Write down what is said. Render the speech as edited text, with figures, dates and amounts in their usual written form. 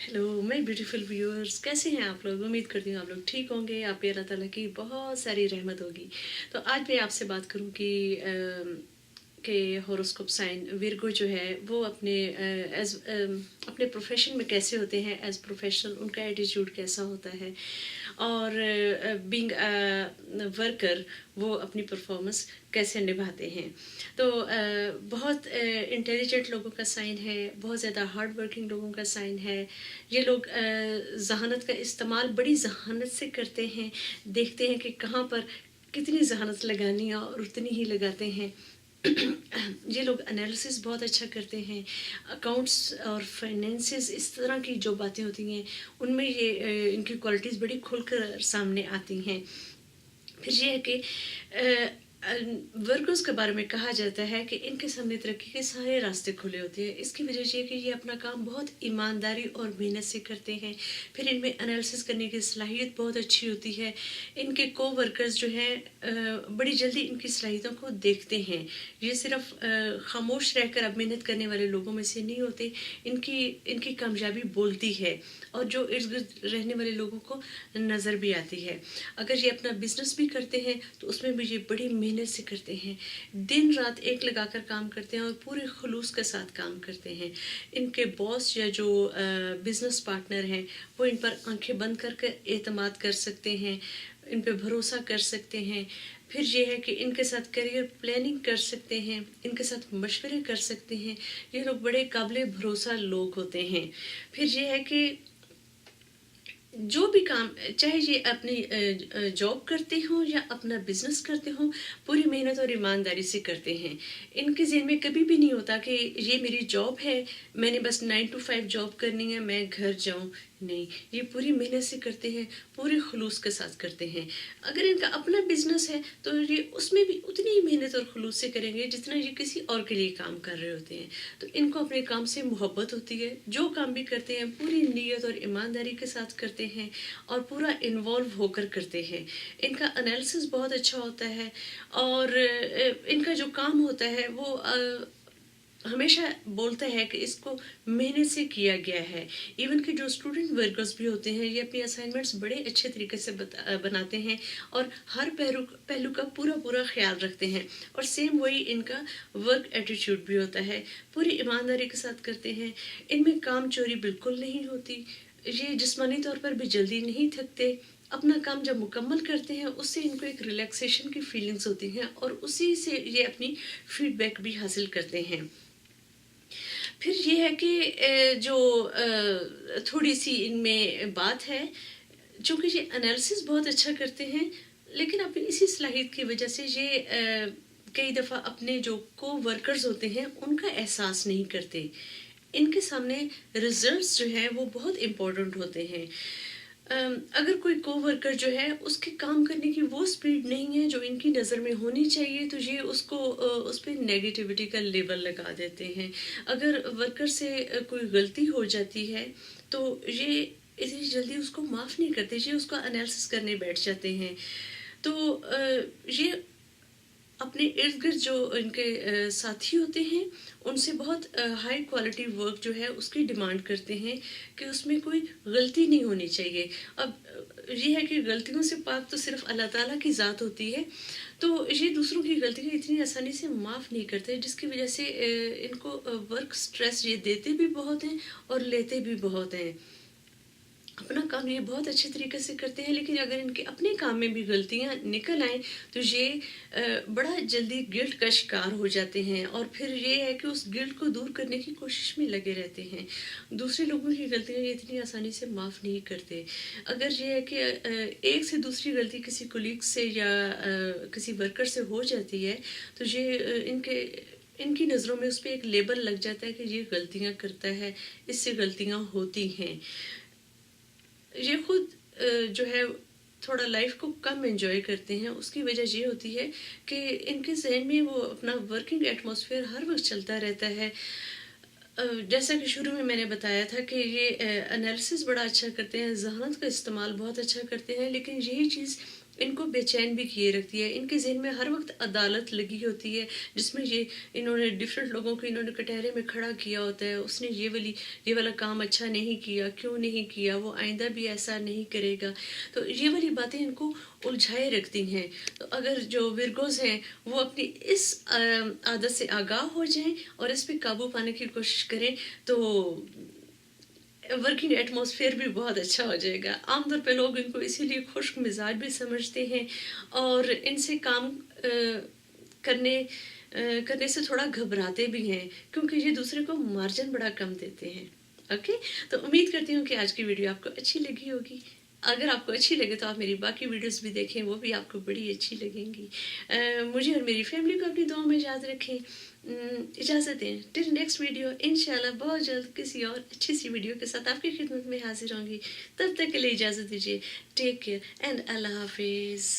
Hello my beautiful viewers, कैसे हैं आप लोग। उम्मीद करती हूँ आप लोग ठीक होंगे। आप पे अल्लाह ताला की बहुत सारी रहमत होगी। तो आज मैं आपसे बात करूँ कि हॉरोस्कोप साइन विर्गो जो है वो अपने प्रोफेशन में कैसे होते हैं। एज प्रोफेशनल उनका एटीट्यूड कैसा होता है, और बीइंग वर्कर वो अपनी परफॉर्मेंस कैसे निभाते हैं। तो बहुत इंटेलिजेंट लोगों का साइन है, बहुत ज़्यादा हार्ड वर्किंग लोगों का साइन है। ये लोग जहानत का इस्तेमाल बड़ी जहानत से करते हैं, देखते हैं कि कहाँ पर कितनी जहानत लगानी है और उतनी ही लगाते हैं। ये लोग एनालिसिस बहुत अच्छा करते हैं। अकाउंट्स और फाइनेंसिस इस तरह की जो बातें होती हैं उनमें ये इनकी क्वालिटीज़ बड़ी खुलकर सामने आती हैं। फिर ये है कि वर्कर्स के बारे में कहा जाता है कि इनके सामने तरक्की के सारे रास्ते खुले होते हैं। इसकी वजह ये है कि ये अपना काम बहुत ईमानदारी और मेहनत से करते हैं। फिर इनमें एनालिसिस करने की सलाहियत बहुत अच्छी होती है। इनके को वर्कर्स जो हैं बड़ी जल्दी इनकी सलाहियतों को देखते हैं। ये सिर्फ खामोश रहकर अब मेहनत करने वाले लोगों में से नहीं होते। इनकी इनकी कामयाबी बोलती है और जो इर्द गिर्द रहने वाले लोगों को नज़र भी आती है। अगर ये अपना बिजनेस भी करते हैं तो उसमें भी ये बड़ी मेहनत से करते हैं, दिन रात एक लगाकर काम करते हैं और पूरे खुलूस के साथ काम करते हैं। इनके बॉस या जो बिजनेस पार्टनर हैं वो इन पर आंखें बंद करके एतमाद कर सकते हैं, इन पे भरोसा कर सकते हैं। फिर ये है कि इनके साथ करियर प्लानिंग कर सकते हैं, इनके साथ मशवरे कर सकते हैं। ये लोग बड़े काबिल भरोसा लोग होते हैं। फिर ये है कि जो भी काम, चाहे ये अपनी जॉब करते हों या अपना बिजनेस करते हों, पूरी मेहनत और ईमानदारी से करते हैं। इनके ज़हन में कभी भी नहीं होता कि ये मेरी जॉब है, मैंने बस 9 to 5 जॉब करनी है, मैं घर जाऊं। नहीं, ये पूरी मेहनत से करते हैं, पूरे खुलूस के साथ करते हैं। अगर इनका अपना बिजनेस है तो ये उसमें भी उतनी ही मेहनत और खुलूस से करेंगे जितना ये किसी और के लिए काम कर रहे होते हैं। तो इनको अपने काम से मोहब्बत होती है। जो काम भी करते हैं पूरी नीयत और ईमानदारी के साथ करते हैं और पूरा इन्वॉल्व होकर करते हैं। इनका एनालिसिस बहुत अच्छा होता है और इनका जो काम होता है वो हमेशा बोलता है कि इसको मेहनत से किया गया है। इवन कि जो स्टूडेंट वर्कर्स भी होते हैं ये अपनी असाइनमेंट्स बड़े अच्छे तरीके से बनाते हैं और हर पहलू पहलू का पूरा पूरा ख्याल रखते हैं। और सेम वही इनका वर्क एटीट्यूड भी होता है, पूरी ईमानदारी के साथ करते हैं। इनमें काम चोरी बिल्कुल नहीं होती। ये जिस्मानी तौर पर भी जल्दी नहीं थकते। अपना काम जब मुकम्मल करते हैं उससे इनको एक रिलैक्सेशन की फीलिंग्स होती हैं और उसी से ये अपनी फीडबैक भी हासिल करते हैं। फिर ये है कि जो थोड़ी सी इनमें बात है, चूँकि ये एनालिसिस बहुत अच्छा करते हैं, लेकिन अपनी इसी सलाहियत की वजह से ये कई दफ़ा अपने जो को वर्कर्स होते हैं उनका एहसास नहीं करते। इनके सामने रिजल्ट्स जो है वो बहुत इम्पोर्टेंट होते हैं। अगर कोई कोवर्कर जो है उसके काम करने की वो स्पीड नहीं है जो इनकी नज़र में होनी चाहिए तो ये उसको उस पर नेगेटिविटी का लेबल लगा देते हैं। अगर वर्कर से कोई गलती हो जाती है तो ये इतनी जल्दी उसको माफ़ नहीं करते, ये उसका एनालिसिस करने बैठ जाते हैं। तो ये अपने इर्द गिर्द जो इनके साथी होते हैं उनसे बहुत हाई क्वालिटी वर्क जो है उसकी डिमांड करते हैं कि उसमें कोई गलती नहीं होनी चाहिए। अब ये है कि गलतियों से पाक तो सिर्फ अल्लाह ताला की ज़ात होती है। तो ये दूसरों की गलतियाँ इतनी आसानी से माफ़ नहीं करते, जिसकी वजह से इनको वर्क स्ट्रेस ये देते भी बहुत हैं और लेते भी बहुत हैं। अपना काम ये बहुत अच्छे तरीके से करते हैं, लेकिन अगर इनके अपने काम में भी गलतियां निकल आएँ तो ये बड़ा जल्दी गिल्ट का शिकार हो जाते हैं और फिर ये है कि उस गिल्ट को दूर करने की कोशिश में लगे रहते हैं। दूसरे लोगों की गलतियां ये इतनी आसानी से माफ़ नहीं करते। अगर ये है कि एक से दूसरी गलती किसी कोलीग से या किसी वर्कर से हो जाती है तो ये इनकी नज़रों में उस पर एक लेबल लग जाता है कि ये गलतियां करता है, इससे गलतियां होती हैं। ये खुद जो है थोड़ा लाइफ को कम एंजॉय करते हैं। उसकी वजह ये होती है कि इनके जहन में वो अपना वर्किंग एटमॉस्फेयर हर वक्त चलता रहता है। जैसा कि शुरू में मैंने बताया था कि ये एनालिसिस बड़ा अच्छा करते हैं, जहानत का इस्तेमाल बहुत अच्छा करते हैं, लेकिन यही चीज़ ان کو بے چین بھی کیے رکھتی ہے. ان کے ذہن میں ہر وقت عدالت لگی ہوتی ہے جس میں انہوں نے ڈفرینٹ لوگوں کو انہوں نے کٹہرے میں کھڑا کیا ہوتا ہے. اس نے یہ والا کام اچھا نہیں کیا، کیوں نہیں کیا، وہ آئندہ بھی ایسا نہیں کرے گا. تو یہ والی باتیں ان کو الجھائے رکھتی ہیں. تو اگر جو ورگوز ہیں وہ اپنی اس عادت سے آگاہ ہو جائیں اور اس پہ قابو پانے کی کوشش کریں تو ورکنگ ایٹماسفیئر بھی بہت اچھا ہو جائے گا. عام طور پہ لوگ ان کو اسی لیے خشک مزاج بھی سمجھتے ہیں اور ان سے کام کرنے سے تھوڑا گھبراتے بھی ہیں کیونکہ یہ دوسرے کو مارجن بڑا کم دیتے ہیں. اوکے، تو امید کرتی ہوں کہ آج کی ویڈیو آپ کو اچھی لگی ہوگی. اگر آپ کو اچھی لگے تو آپ میری باقی ویڈیوز بھی دیکھیں، وہ بھی آپ کو بڑی اچھی لگیں گی. مجھے اور میری فیملی کو اپنی دعاؤں میں یاد رکھیں. اجازت دیں، ٹل نیکسٹ ویڈیو انشاءاللہ بہت جلد کسی اور اچھی سی ویڈیو کے ساتھ آپ کی خدمت میں حاضر ہوں گی. تب تک کے لیے اجازت دیجیے. ٹیک کیئر اینڈ اللہ حافظ.